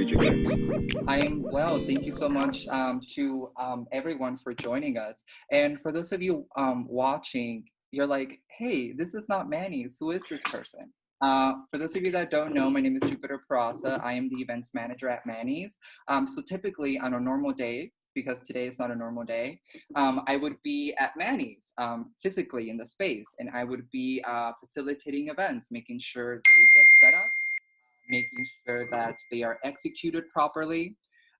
did you get? I am well. Thank you so much to everyone for joining us. And for those of you watching, you're like, hey, this is not Manny's. Who is this person? For those of you that don't know, my name is Jupiter Peraza. I am the events manager at Manny's. So typically on a normal day, because today is not a normal day, I would be at Manny's physically in the space, and I would be facilitating events, making sure they get set up, making sure that they are executed properly.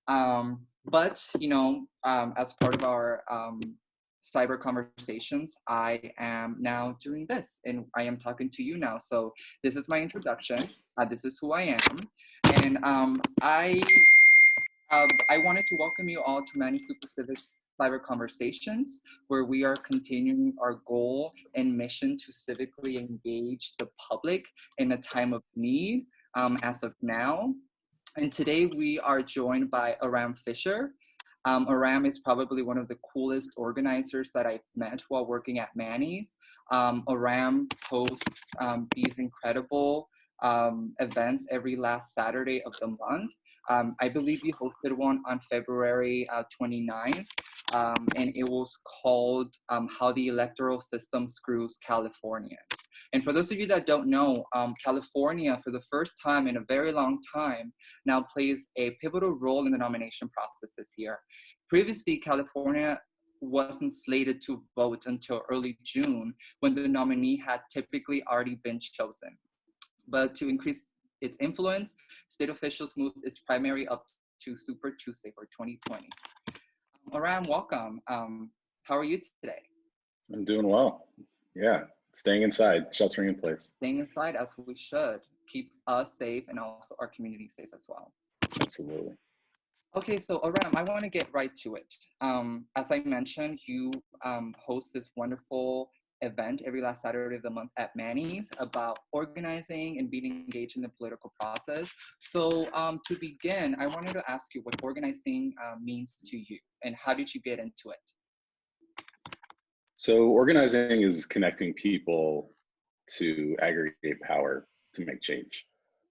But, as part of our cyber conversations, I am now doing this and I am talking to you now. So this is my introduction. This is who I am. And I wanted to welcome you all to Manny Super Civic Cyber Conversations, where we are continuing our goal and mission to civically engage the public in a time of need as of now. And today we are joined by Aram Fischer. Aram is probably one of the coolest organizers that I've met while working at Manny's. Aram hosts these incredible events every last Saturday of the month. I believe you hosted one on February 29th, and it was called How the Electoral System Screws Californians. And for those of you that don't know, California, for the first time in a very long time, now plays a pivotal role in the nomination process this year. Previously, California wasn't slated to vote until early June, when the nominee had typically already been chosen. But to increase its influence, state officials moved its primary up to Super Tuesday for 2020. Aram, welcome. How are you today? I'm doing well. Yeah, staying inside, sheltering in place. Staying inside as we should. Keep us safe and also our community safe as well. Absolutely. Okay, so Aram, I want to get right to it. As I mentioned, you host this wonderful event every last Saturday of the month at Manny's about organizing and being engaged in the political process. So to begin, I wanted to ask you what organizing means to you and how did you get into it? So organizing is connecting people to aggregate power to make change.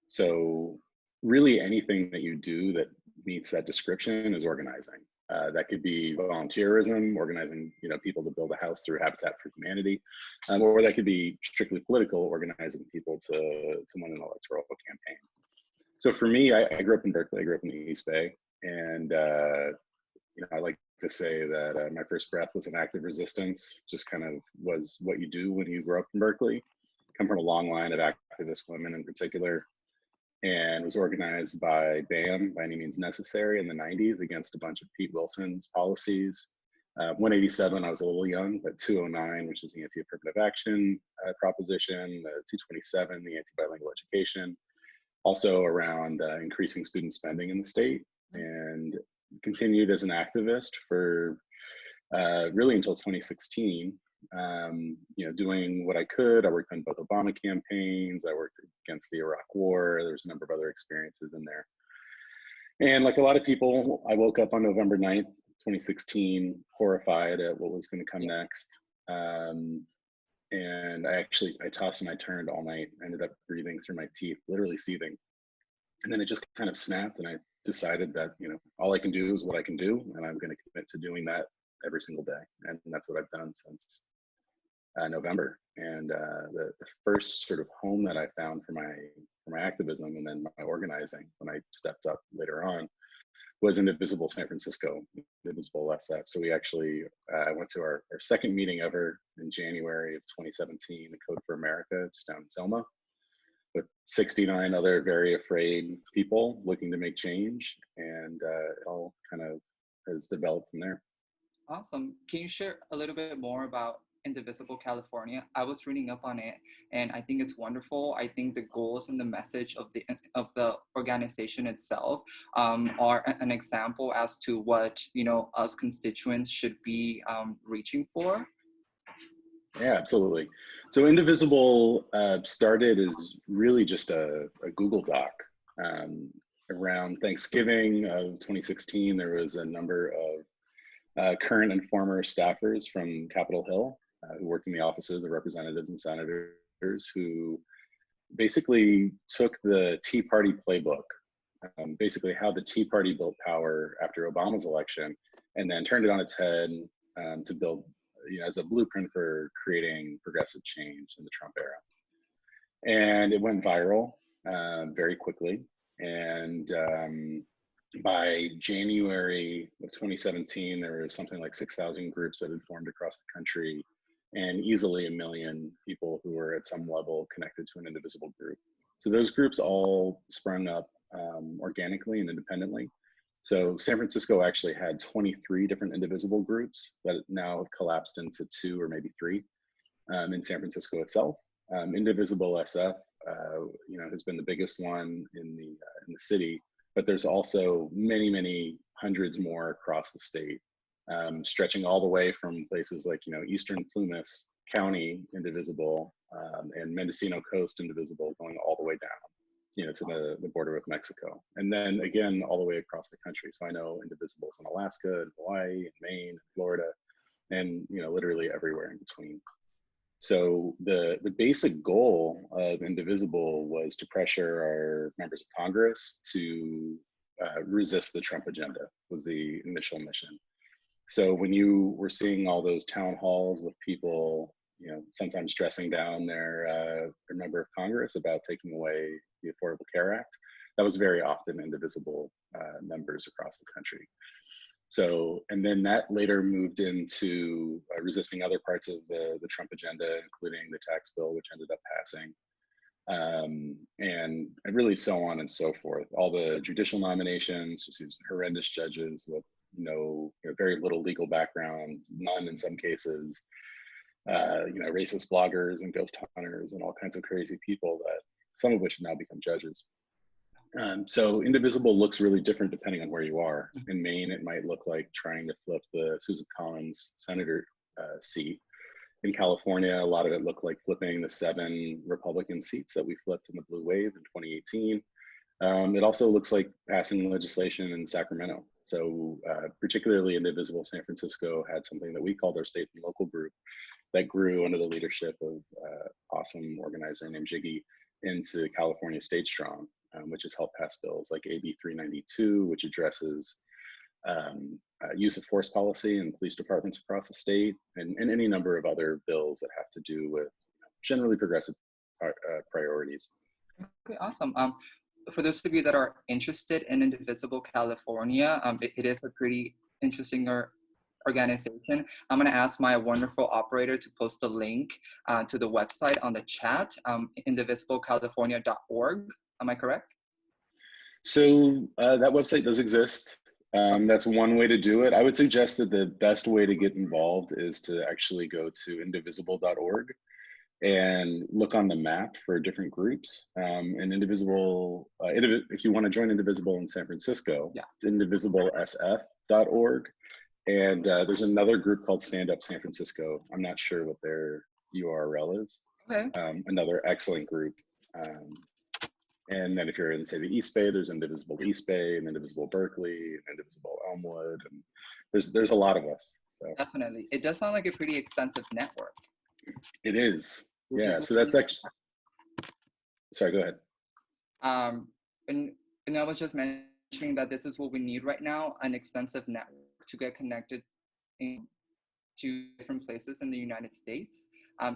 So really anything that you do that meets that description is organizing. That could be volunteerism, organizing people to build a house through Habitat for Humanity, or that could be strictly political, organizing people to win an electoral campaign. So for me, I grew up in Berkeley. I grew up in the East Bay, and I like to say that my first breath was an act of resistance. Just kind of was what you do when you grow up in Berkeley. Come from a long line of activist women in particular, and was organized by BAM, By Any Means Necessary, in the 90s against a bunch of Pete Wilson's policies. 187, I was a little young, but 209, which is the anti-affirmative action proposition, 227, the anti-bilingual education, also around increasing student spending in the state, and continued as an activist for really until 2016. Doing what I could. I worked on both Obama campaigns. I worked against the Iraq War. There's a number of other experiences in there. And like a lot of people, I woke up on November 9th, 2016, horrified at what was going to come next. And I tossed and I turned all night. I ended up breathing through my teeth, literally seething. And then it just kind of snapped, and I decided that, all I can do is what I can do, and I'm going to commit to doing that every single day. And that's what I've done since November. And the first sort of home that I found for my activism and then my organizing when I stepped up later on was Indivisible San Francisco, Indivisible SF. So we actually went to our second meeting ever in January of 2017, the Code for America, just down in Selma, with 69 other very afraid people looking to make change. And it all kind of has developed from there. Awesome. Can you share a little bit more about Indivisible California? I was reading up on it, and I think it's wonderful. I think the goals and the message of the organization itself are an example as to what us constituents should be reaching for. Yeah, absolutely. So Indivisible started as really just a Google Doc. Around Thanksgiving of 2016, there was a number of current and former staffers from Capitol Hill who worked in the offices of representatives and senators who basically took the Tea Party playbook basically how the Tea Party built power after Obama's election, and then turned it on its head to build, as a blueprint for creating progressive change in the Trump era. And it went viral very quickly. And by January of 2017, there was something like 6,000 groups that had formed across the country, and easily 1 million people who were at some level connected to an Indivisible group. So those groups all sprung up organically and independently. So San Francisco actually had 23 different Indivisible groups that now have collapsed into 2 or maybe 3 in San Francisco itself. Indivisible SF, has been the biggest one in the city, but there's also many, many hundreds more across the state, stretching all the way from places like, Eastern Plumas County Indivisible and Mendocino Coast Indivisible, going all the way down, to the border with Mexico. And then again, all the way across the country. So I know Indivisibles in Alaska, and Hawaii, and Maine, and Florida, and, literally everywhere in between. So the basic goal of Indivisible was to pressure our members of Congress to resist the Trump agenda, was the initial mission. So when you were seeing all those town halls with people, sometimes dressing down their member of Congress about taking away the Affordable Care Act, that was very often Indivisible members across the country. So, and then that later moved into resisting other parts of the Trump agenda, including the tax bill, which ended up passing, and really so on and so forth. All the judicial nominations, just these horrendous judges with very little legal background, none in some cases, racist bloggers and ghost hunters and all kinds of crazy people, that some of which have now become judges. So Indivisible looks really different depending on where you are. In Maine, it might look like trying to flip the Susan Collins senator seat. In California, a lot of it looked like flipping the 7 Republican seats that we flipped in the blue wave in 2018. It also looks like passing legislation in Sacramento. So particularly Indivisible San Francisco had something that we called our state and local group that grew under the leadership of awesome organizer named Jiggy into California State Strong, which has helped pass bills like AB 392, which addresses use of force policy in police departments across the state, and any number of other bills that have to do with generally progressive priorities. Okay, awesome. For those of you that are interested in Indivisible California, it is a pretty interesting organization. I'm going to ask my wonderful operator to post a link to the website on the chat, indivisiblecalifornia.org. Am I correct? So that website does exist. That's one way to do it. I would suggest that the best way to get involved is to actually go to indivisible.org and look on the map for different groups. And Indivisible, if you want to join Indivisible in San Francisco, it's indivisiblesf.org. And there's another group called Stand Up San Francisco. I'm not sure what their URL is. Okay. Another excellent group. And then if you're in, say, the East Bay, there's Indivisible East Bay, and Indivisible Berkeley, and Indivisible Elmwood, and there's a lot of us. So definitely, it does sound like a pretty extensive network. It is, yeah. So that's actually. Sorry, go ahead. And I was just mentioning that this is what we need right now: an extensive network to get connected to different places in the United States.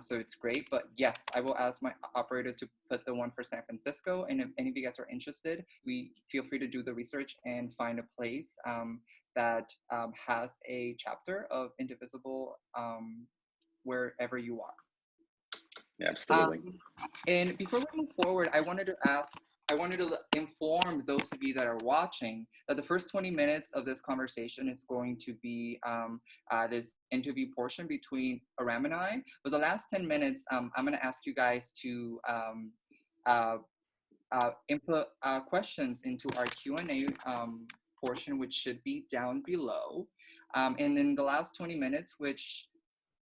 So it's great, but yes, I will ask my operator to put the one for San Francisco. And if any of you guys are interested, feel free to do the research and find a place that has a chapter of Indivisible wherever you are. Yeah, absolutely. And before we move forward, I wanted to inform those of you that are watching that the first 20 minutes of this conversation is going to be this interview portion between Aram and I. For the last 10 minutes, I'm going to ask you guys to input questions into our Q&A portion, which should be down below. And in the last 20 minutes,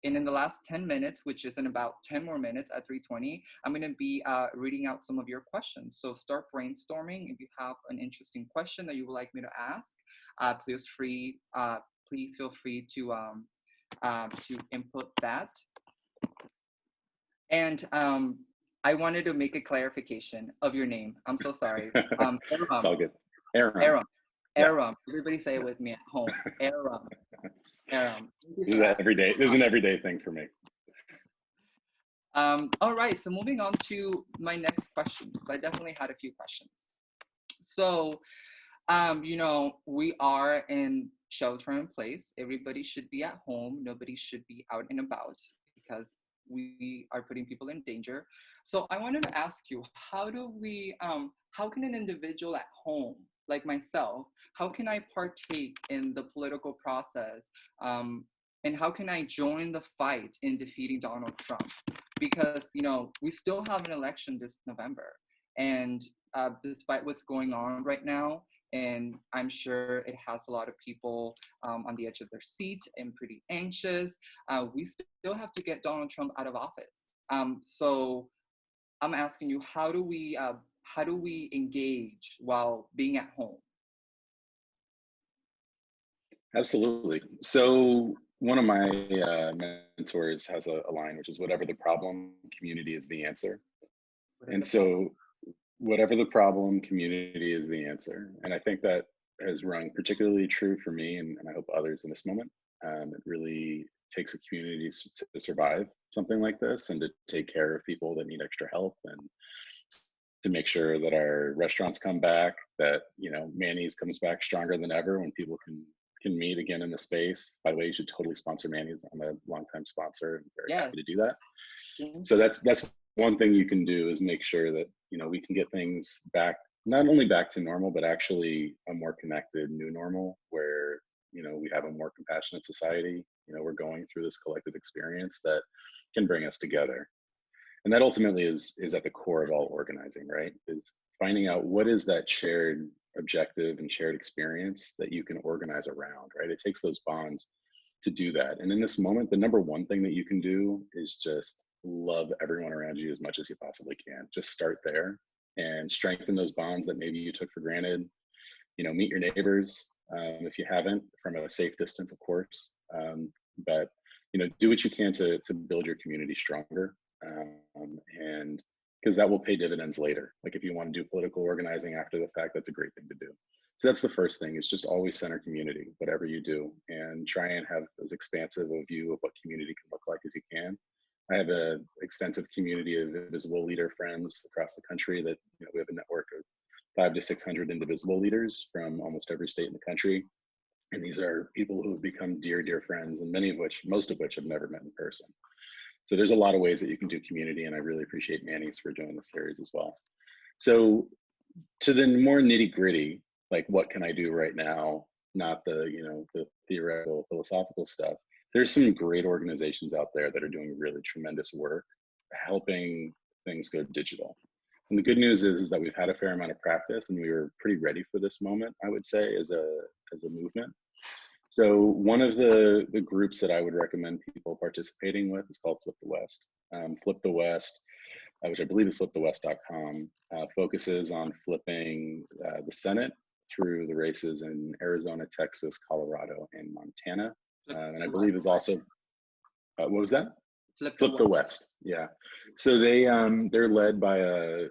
in the last 10 minutes, which is in about 10 more minutes at 3:20, I'm going to be reading out some of your questions. So start brainstorming. If you have an interesting question that you would like me to ask, please feel free to input that. And I wanted to make a clarification of your name. I'm so sorry. It's all good. Aram. Aram. Yeah. Aram. Everybody say it with me at home. Aram. Aram. This is an everyday thing for me. All right, so moving on to my next question, because I definitely had a few questions. So, we are in shelter in place. Everybody should be at home. Nobody should be out and about because we are putting people in danger. So I wanted to ask you, how can an individual at home, like myself, how can I partake in the political process? And how can I join the fight in defeating Donald Trump? Because, we still have an election this November. And despite what's going on right now, and I'm sure it has a lot of people on the edge of their seat and pretty anxious, we still have to get Donald Trump out of office. So I'm asking you, how do we engage while being at home? Absolutely. So one of my mentors has a line, which is whatever the problem, community is the answer. And so whatever the problem, community is the answer. And I think that has rung particularly true for me, and I hope others in this moment. It really takes a community to survive something like this and to take care of people that need extra help, and to make sure that our restaurants come back, that Manny's comes back stronger than ever when people can meet again in the space. By the way, you should totally sponsor Manny's. I'm a longtime sponsor and very happy to do that. So that's one thing you can do, is make sure that we can get things back, not only back to normal, but actually a more connected new normal, where we have a more compassionate society. We're going through this collective experience that can bring us together. And that ultimately is at the core of all organizing, right? Is finding out what is that shared objective and shared experience that you can organize around, right? It takes those bonds to do that. And in this moment, the number one thing that you can do is just love everyone around you as much as you possibly can. Just start there and strengthen those bonds that maybe you took for granted. Meet your neighbors if you haven't, from a safe distance, of course. But do what you can to build your community stronger. And because that will pay dividends later. Like if you want to do political organizing after the fact, that's a great thing to do. So that's the first thing, is just always center community, whatever you do, and try and have as expansive a view of what community can look like as you can. I have an extensive community of Indivisible leader friends across the country that we have a network of 500 to 600 Indivisible leaders from almost every state in the country. And these are people who have become dear, dear friends, and most of which have never met in person. So there's a lot of ways that you can do community, and I really appreciate Manny's for doing this series as well. So to the more nitty gritty, like what can I do right now? Not the the theoretical, philosophical stuff. There's some great organizations out there that are doing really tremendous work, helping things go digital. And the good news is that we've had a fair amount of practice, and we were pretty ready for this moment, I would say, as a movement. So one of the groups that I would recommend people participating with is called Flip the West. Flip the West, which I believe is flipthewest.com, focuses on flipping the Senate through the races in Arizona, Texas, Colorado, and Montana. And I believe is also, what was that? Flip the West. Yeah. So they're led by a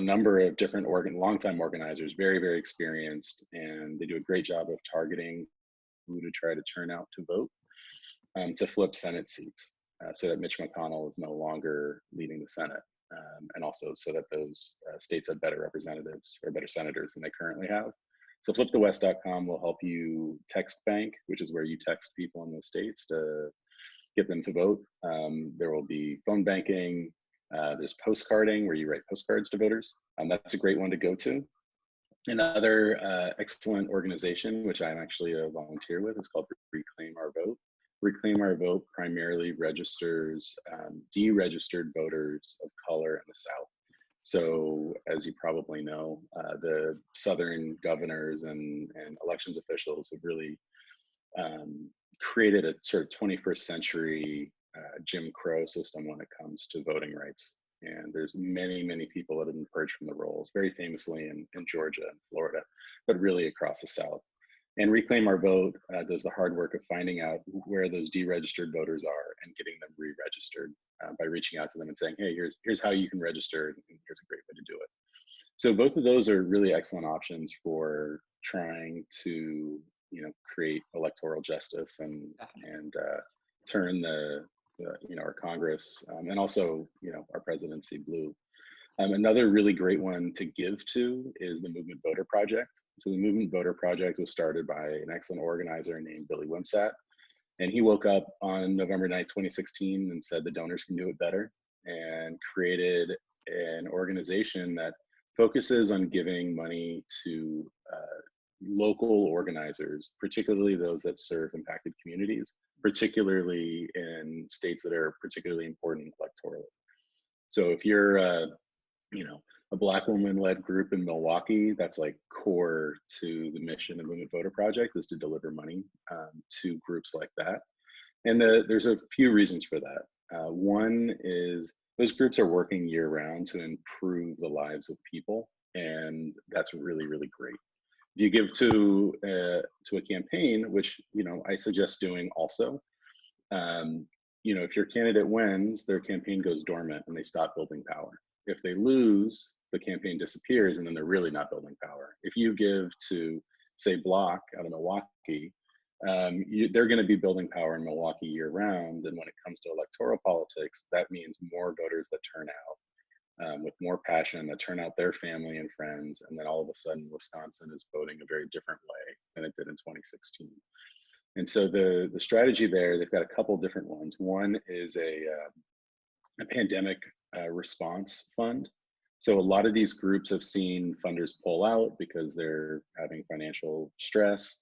number of different longtime organizers, very, very experienced, and they do a great job of targeting who to try to turn out to vote to flip Senate seats, so that Mitch McConnell is no longer leading the Senate, and also so that those states have better representatives or better senators than they currently have. So flipthewest.com will help you text bank, which is where you text people in those states to get them to vote. There will be phone banking. There's postcarding, where you write postcards to voters. That's a great one to go to. Another excellent organization, which I'm actually a volunteer with, is called Reclaim Our Vote. Reclaim Our Vote primarily registers deregistered voters of color in the South. So as you probably know, the Southern governors and elections officials have really created a sort of 21st century Jim Crow system when it comes to voting rights. And there's many, many people that have been purged from the rolls, very famously in Georgia and Florida, but really across the South. And Reclaim Our Vote does the hard work of finding out where those deregistered voters are and getting them re-registered by reaching out to them and saying, hey, here's how you can register, and here's a great way to do it. So both of those are really excellent options for trying to, create electoral justice and turn our Congress, and also, our presidency blue. Another really great one to give to is the Movement Voter Project. So the Movement Voter Project was started by an excellent organizer named Billy Wimsatt. And he woke up on November 9th, 2016 and said the donors can do it better, and created an organization that focuses on giving money to local organizers, particularly those that serve impacted communities, particularly in states that are particularly important electorally. So if you're a Black woman-led group in Milwaukee, that's like core to the mission of Movement Voter Project, is to deliver money to groups like that. And there's a few reasons for that. One is those groups are working year-round to improve the lives of people, and that's really, really great. If you give to a campaign, which I suggest doing also, if your candidate wins, their campaign goes dormant and they stop building power. If they lose, the campaign disappears and then they're really not building power. If you give to, say, Block out of Milwaukee, they're going to be building power in Milwaukee year round. And when it comes to electoral politics, that means more voters that turn out with more passion, that turn out their family and friends. And then all of a sudden, Wisconsin is voting a very different way than it did in 2016. And so the strategy there, they've got a couple different ones. One is a pandemic response fund. So a lot of these groups have seen funders pull out because they're having financial stress,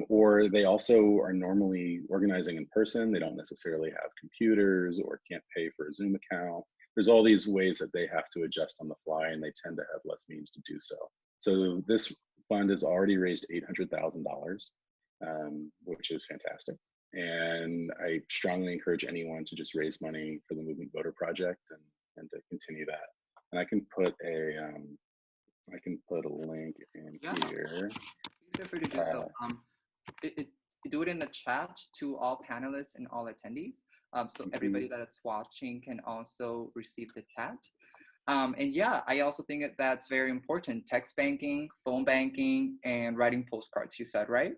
or they also are normally organizing in person. They don't necessarily have computers or can't pay for a Zoom account. There's all these ways that they have to adjust on the fly, and they tend to have less means to do so. So this fund has already raised $800,000, which is fantastic. And I strongly encourage anyone to just raise money for the Movement Voter Project and to continue that. And I can put a link in here. Please feel free to do so. Do it in the chat to all panelists and all attendees, so everybody that's watching can also receive the chat. And yeah, I also think that's very important. Text banking, phone banking, and writing postcards, you said, right?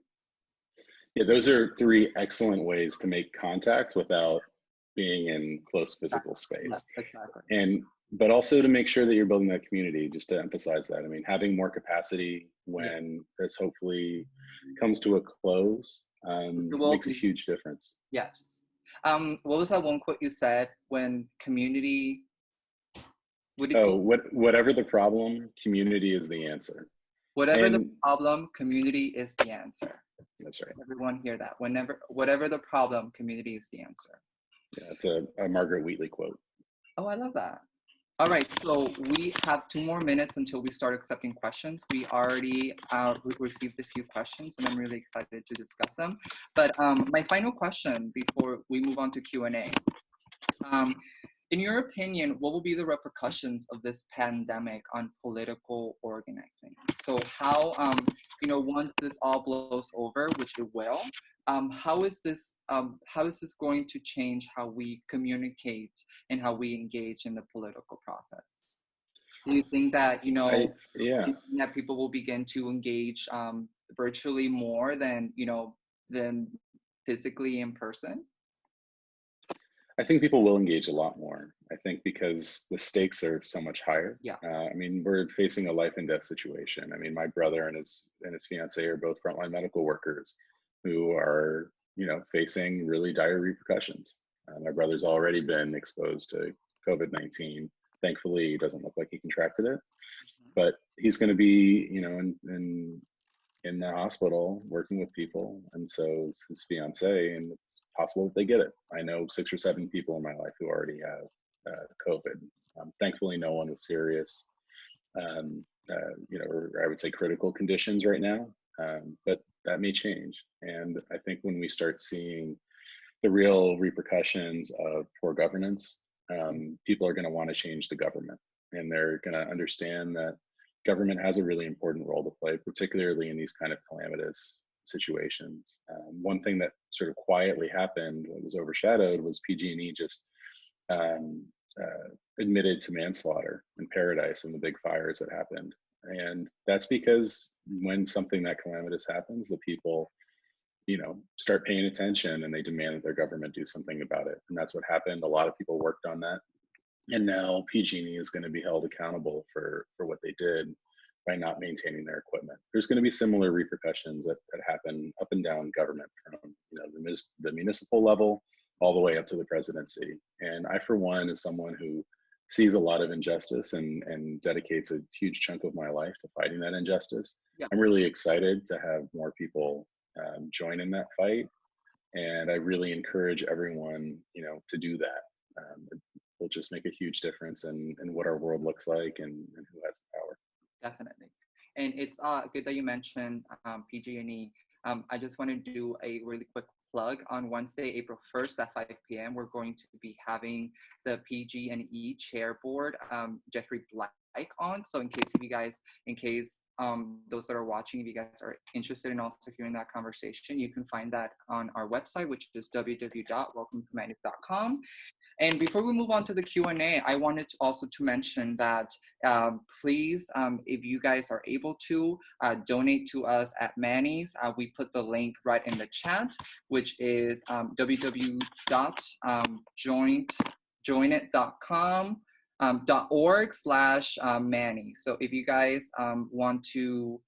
Yeah, those are three excellent ways to make contact without being in close physical space. Yeah, exactly. But also to make sure that you're building that community, just to emphasize that. I mean, having more capacity when this hopefully comes to a close makes a huge difference. Yes. What was that one quote you said when community? Whatever the problem, community is the answer. Whatever the problem, community is the answer. That's right. Everyone hear that. Whatever the problem, community is the answer. Yeah, it's a Margaret Wheatley quote. Oh, I love that. All right, so we have 2 more minutes until we start accepting questions. We already received a few questions, and I'm really excited to discuss them. But my final question before we move on to Q&A. In your opinion, what will be the repercussions of this pandemic on political organizing? So how, once this all blows over, which it will, how is this going to change how we communicate and how we engage in the political process? Do you think that, that people will begin to engage virtually more than physically in person? I think people will engage a lot more. I think because the stakes are so much higher. Yeah. I mean, we're facing a life and death situation. I mean, my brother and his fiance are both frontline medical workers who are, facing really dire repercussions. My brother's already been exposed to COVID-19. Thankfully, he doesn't look like he contracted it, but he's going to be, in the hospital working with people, and so is his fiance, and it's possible that they get it. I know 6 or 7 people in my life who already have COVID. Thankfully, no one with serious, or I would say critical conditions right now, but that may change. And I think when we start seeing the real repercussions of poor governance, people are going to want to change the government, and they're going to understand that government has a really important role to play, particularly in these kind of calamitous situations. One thing that sort of quietly happened, what was overshadowed, was PG&E just admitted to manslaughter and paradise in the big fires that happened. And that's because when something that calamitous happens, the people, start paying attention and they demand that their government do something about it. And that's what happened. A lot of people worked on that. And now PG&E is going to be held accountable for what they did by not maintaining their equipment. There's going to be similar repercussions that happen up and down government from the municipal level all the way up to the presidency. And I, for one, as someone who sees a lot of injustice and dedicates a huge chunk of my life to fighting that injustice, Yeah. I'm really excited to have more people join in that fight. And I really encourage everyone, to do that. It will just make a huge difference in what our world looks like and who has the power. Definitely. And it's good that you mentioned PG&E. I just want to do a really quick plug. On Wednesday, April 1st at 5 p.m., we're going to be having the PG&E chair board, Jeffrey Black, on. So in case those that are watching, if you guys are interested in also hearing that conversation, you can find that on our website, which is www.welcometomanic.com. And before we move on to the Q&A, I wanted to also to mention that please, if you guys are able to, donate to us at Manny's. We put the link right in the chat, which is www.joinit.com. .org/Manny. So if you guys want to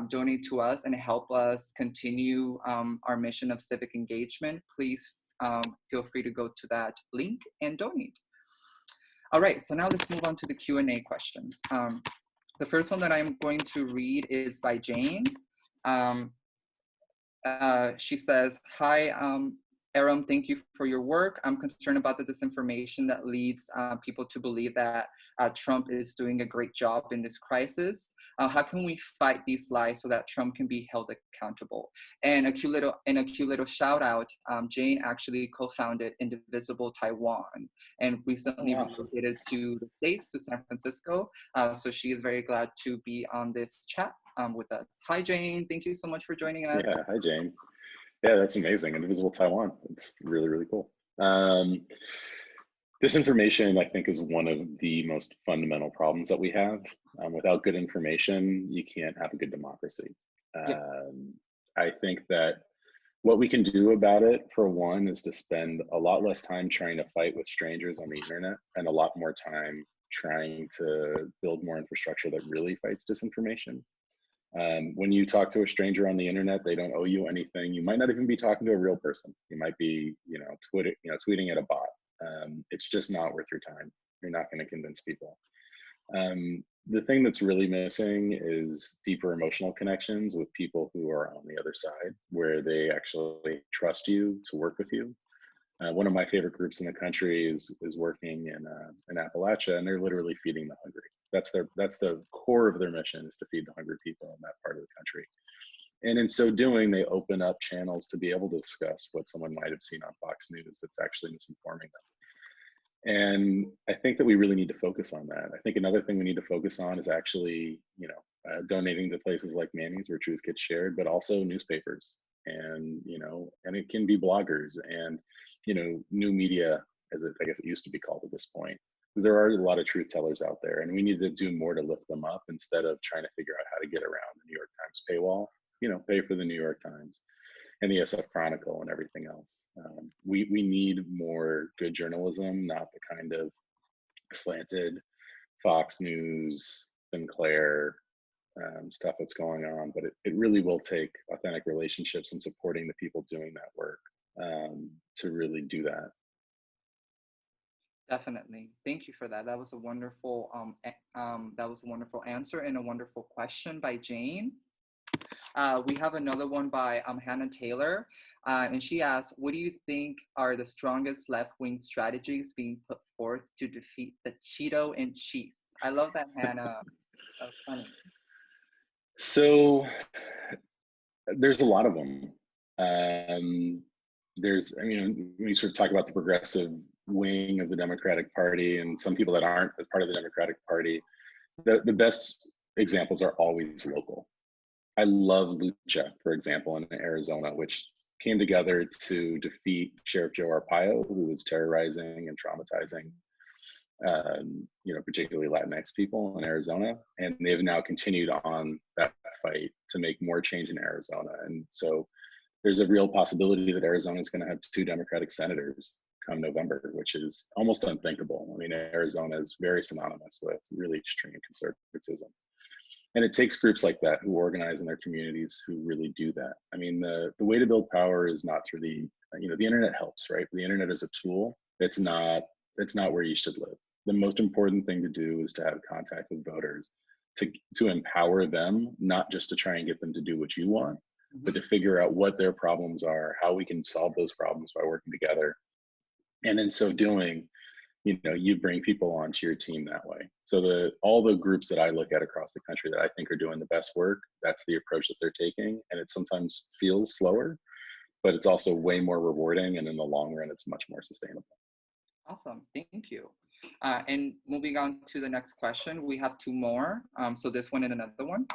donate to us and help us continue our mission of civic engagement, please feel free to go to that link and donate. All right, so now let's move on to the Q&A questions. The first one that I'm going to read is by Jane. She says, hi, Aram, thank you for your work. I'm concerned about the disinformation that leads people to believe that Trump is doing a great job in this crisis. How can we fight these lies so that Trump can be held accountable? And a cute little shout out, Jane actually co-founded Indivisible Taiwan and recently relocated to the States, to San Francisco. So she is very glad to be on this chat with us. Hi, Jane. Thank you so much for joining us. Yeah, hi, Jane. Yeah, that's amazing. Indivisible Taiwan. It's really, really cool. Disinformation, I think, is one of the most fundamental problems that we have. Without good information, you can't have a good democracy. I think that what we can do about it, for one, is to spend a lot less time trying to fight with strangers on the internet and a lot more time trying to build more infrastructure that really fights disinformation. When you talk to a stranger on the internet, they don't owe you anything. You might not even be talking to a real person. You might be, tweeting at a bot. It's just not worth your time. You're not going to convince people. The thing that's really missing is deeper emotional connections with people who are on the other side, where they actually trust you to work with you. One of my favorite groups in the country is working in Appalachia, and they're literally feeding the hungry. That's the core of their mission, is to feed the hungry people in that part of the country. And in so doing, they open up channels to be able to discuss what someone might have seen on Fox News that's actually misinforming them. And I think that we really need to focus on that. I think another thing we need to focus on is actually, donating to places like Manny's, where truth gets shared, but also newspapers, and it can be bloggers and new media, I guess it used to be called at this point, because there are a lot of truth tellers out there, and we need to do more to lift them up instead of trying to figure out how to get around the New York Times paywall. Pay for the New York Times and the SF Chronicle and everything else. We need more good journalism, not the kind of slanted Fox News, Sinclair stuff that's going on. But it really will take authentic relationships and supporting the people doing that work to really do that. Definitely. Thank you for that. That was a wonderful answer and a wonderful question by Jane. We have another one by Hannah Taylor, and she asks, what do you think are the strongest left-wing strategies being put forth to defeat the Cheeto in chief? I love that, Hannah. That's funny. So there's a lot of them. We sort of talk about the progressive wing of the Democratic Party and some people that aren't a part of the Democratic Party. The best examples are always local. I love Lucha, for example, in Arizona, which came together to defeat Sheriff Joe Arpaio, who was terrorizing and traumatizing particularly Latinx people in Arizona, and they've now continued on that fight to make more change in Arizona. And so there's a real possibility that Arizona is going to have 2 Democratic senators come November, which is almost unthinkable. I mean, Arizona is very synonymous with really extreme conservatism. And it takes groups like that who organize in their communities who really do that. I mean, the way to build power is not through the internet helps, right? The internet is a tool. It's not where you should live. The most important thing to do is to have contact with voters, to empower them, not just to try and get them to do what you want, but to figure out what their problems are, how we can solve those problems by working together. And in so doing, you bring people onto your team that way. So all the groups that I look at across the country that I think are doing the best work, that's the approach that they're taking. And it sometimes feels slower, but it's also way more rewarding. And in the long run, it's much more sustainable. Awesome, thank you. And moving on to the next question, we have 2 more. So this one and another one.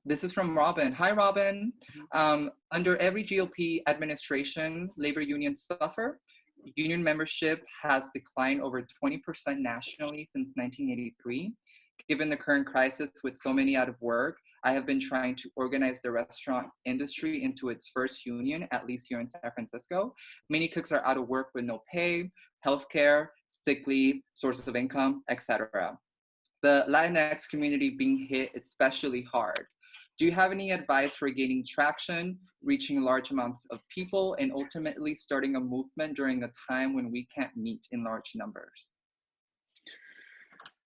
This is from Robin. Hi, Robin. Under every GOP administration, labor unions suffer. Union membership has declined over 20% nationally since 1983. Given the current crisis with so many out of work, I have been trying to organize the restaurant industry into its first union, at least here in San Francisco. Many cooks are out of work with no pay, healthcare, sick leave, sources of income, etc. The Latinx community being hit especially hard. Do you have any advice for gaining traction, reaching large amounts of people, and ultimately starting a movement during a time when we can't meet in large numbers?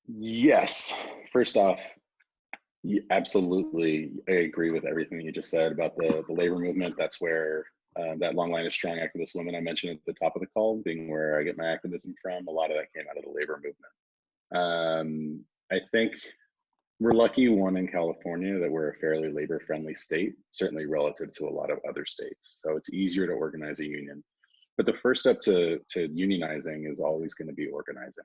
Yes. First off, absolutely, I agree with everything you just said about the labor movement. That's where that long line of strong activist women I mentioned at the top of the call, being where I get my activism from, a lot of that came out of the labor movement. I think we're lucky, one, in California, that we're a fairly labor-friendly state, certainly relative to a lot of other states. So it's easier to organize a union. But the first step to unionizing is always going to be organizing.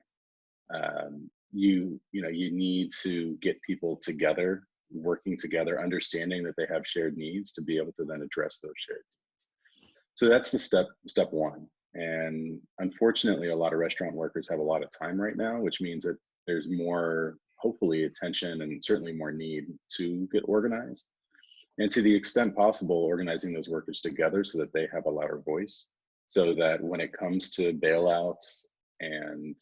You need to get people together, working together, understanding that they have shared needs to be able to then address those shared needs. So that's the step one. And unfortunately, a lot of restaurant workers have a lot of time right now, which means that there's more, hopefully, attention and certainly more need to get organized. And to the extent possible, organizing those workers together so that they have a louder voice, so that when it comes to bailouts and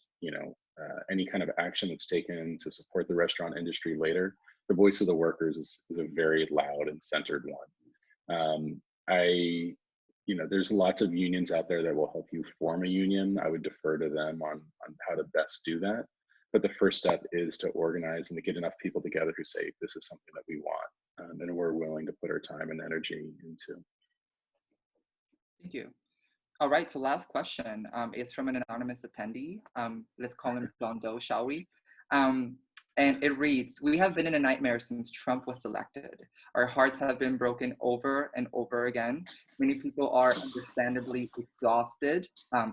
any kind of action that's taken to support the restaurant industry later, the voice of the workers is a very loud and centered one. There's lots of unions out there that will help you form a union. I would defer to them on how to best do that. But the first step is to organize and to get enough people together who say, this is something that we want and we're willing to put our time and energy into. Thank you. All right, so last question is from an anonymous attendee. Let's call him John Doe, shall we? And it reads, we have been in a nightmare since Trump was elected. Our hearts have been broken over and over again. Many people are understandably exhausted.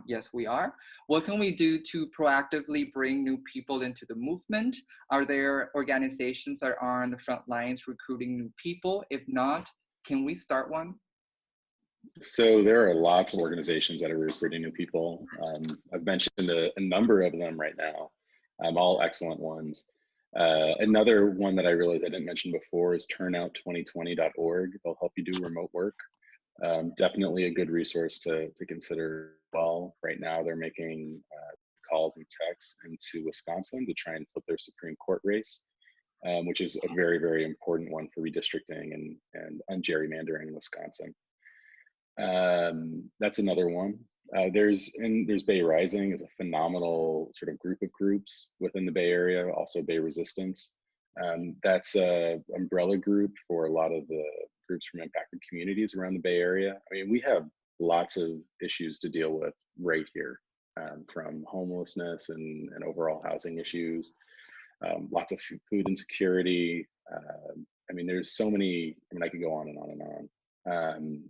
Yes, we are. What can we do to proactively bring new people into the movement? Are there organizations that are on the front lines recruiting new people? If not, can we start one? So there are lots of organizations that are recruiting new people. I've mentioned a number of them right now, all excellent ones. Another one that I realized I didn't mention before is turnout2020.org. They'll help you do remote work. Definitely a good resource to consider. Well, right now they're making calls and texts into Wisconsin to try and flip their Supreme Court race, which is a very, very important one for redistricting and gerrymandering in Wisconsin. That's another one. There's Bay Rising is a phenomenal sort of group of groups within the Bay Area, also Bay Resistance. That's a umbrella group for a lot of the groups from impacted communities around the Bay Area. I mean, we have lots of issues to deal with right here, from homelessness and overall housing issues, lots of food insecurity. I mean, there's so many, I mean, I could go on and on and on.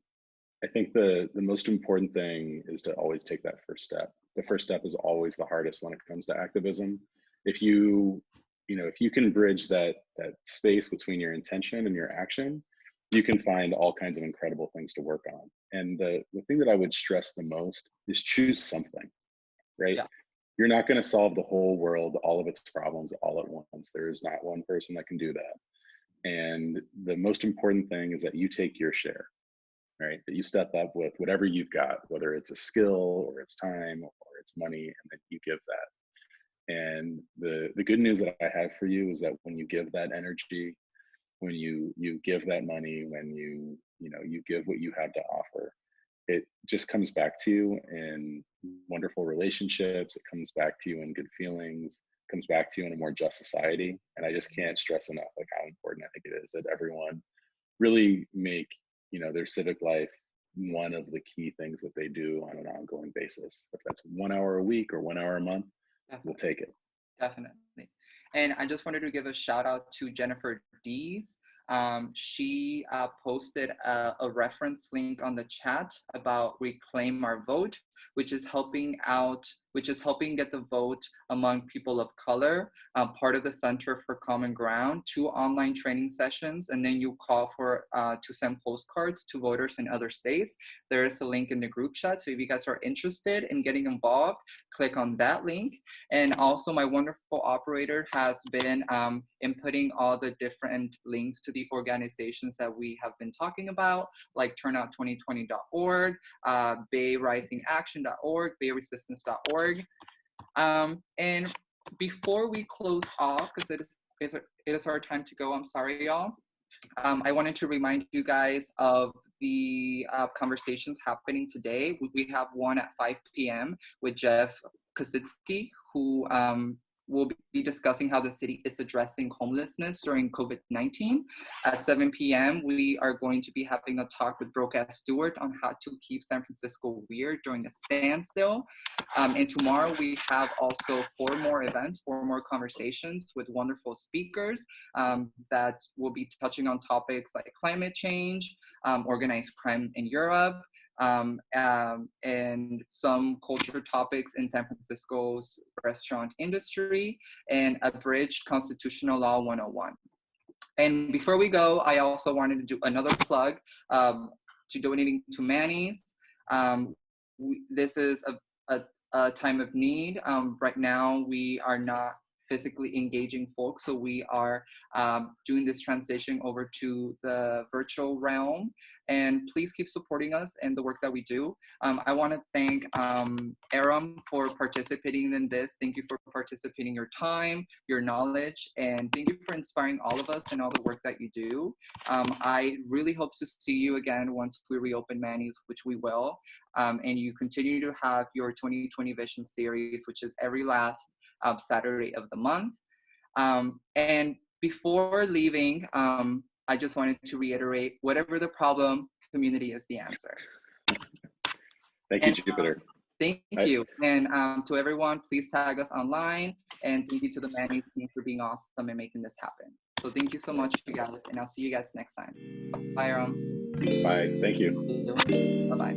I think the most important thing is to always take that first step. The first step is always the hardest when it comes to activism. If you can bridge that space between your intention and your action, you can find all kinds of incredible things to work on. And the thing that I would stress the most is choose something, right? Yeah. You're not going to solve the whole world, all of its problems all at once. There is not one person that can do that. And the most important thing is that you take your share, right? That you step up with whatever you've got, whether it's a skill or it's time or it's money, and that you give that. And the good news that I have for you is that when you give that energy, when you give that money, when you give what you have to offer, it just comes back to you in wonderful relationships. It comes back to you in good feelings, comes back to you in a more just society. And I just can't stress enough like how important I think it is that everyone really make their civic life one of the key things that they do on an ongoing basis. If that's 1 hour a week or 1 hour a month, we'll take it. Definitely. And I just wanted to give a shout out to Jennifer Dees. She posted a reference link on the chat about Reclaim Our Vote, which is helping get the vote among people of color, part of the Center for Common Ground, 2 online training sessions, and then you call for to send postcards to voters in other states. There is a link in the group chat, so if you guys are interested in getting involved, click on that link. And also my wonderful operator has been inputting all the different links to the organizations that we have been talking about, like turnout2020.org, bayrisingaction.org, bayresistance.org. And before we close off, because it is our time to go, I'm sorry, y'all. I wanted to remind you guys of the conversations happening today. We have one at 5 p.m. with Jeff Kositsky, who will be discussing how the city is addressing homelessness during COVID-19. At 7 p.m., we are going to be having a talk with Broadcast Stewart on how to keep San Francisco weird during a standstill. And tomorrow we have also 4 more events, 4 more conversations with wonderful speakers that will be touching on topics like climate change, organized crime in Europe, and some culture topics in San Francisco's restaurant industry, and abridged constitutional law 101. And before we go, I also wanted to do another plug to donating to Manny's. This is a time of need. Right now, we are not physically engaging folks, so we are doing this transition over to the virtual realm. And please keep supporting us and the work that we do. I want to thank Aram for participating in this. Thank you for participating your time, your knowledge, and thank you for inspiring all of us and all the work that you do. I really hope to see you again once we reopen Manny's, which we will. And you continue to have your 2020 Vision series, which is every last Saturday of the month. And before leaving, I just wanted to reiterate, whatever the problem, community is the answer. Thank you, Jupiter. Thank you. And to everyone, please tag us online. And thank you to the Manny team for being awesome and making this happen. So thank you so much, you guys. And I'll see you guys next time. Bye, Aram. Bye. Thank you. Bye-bye.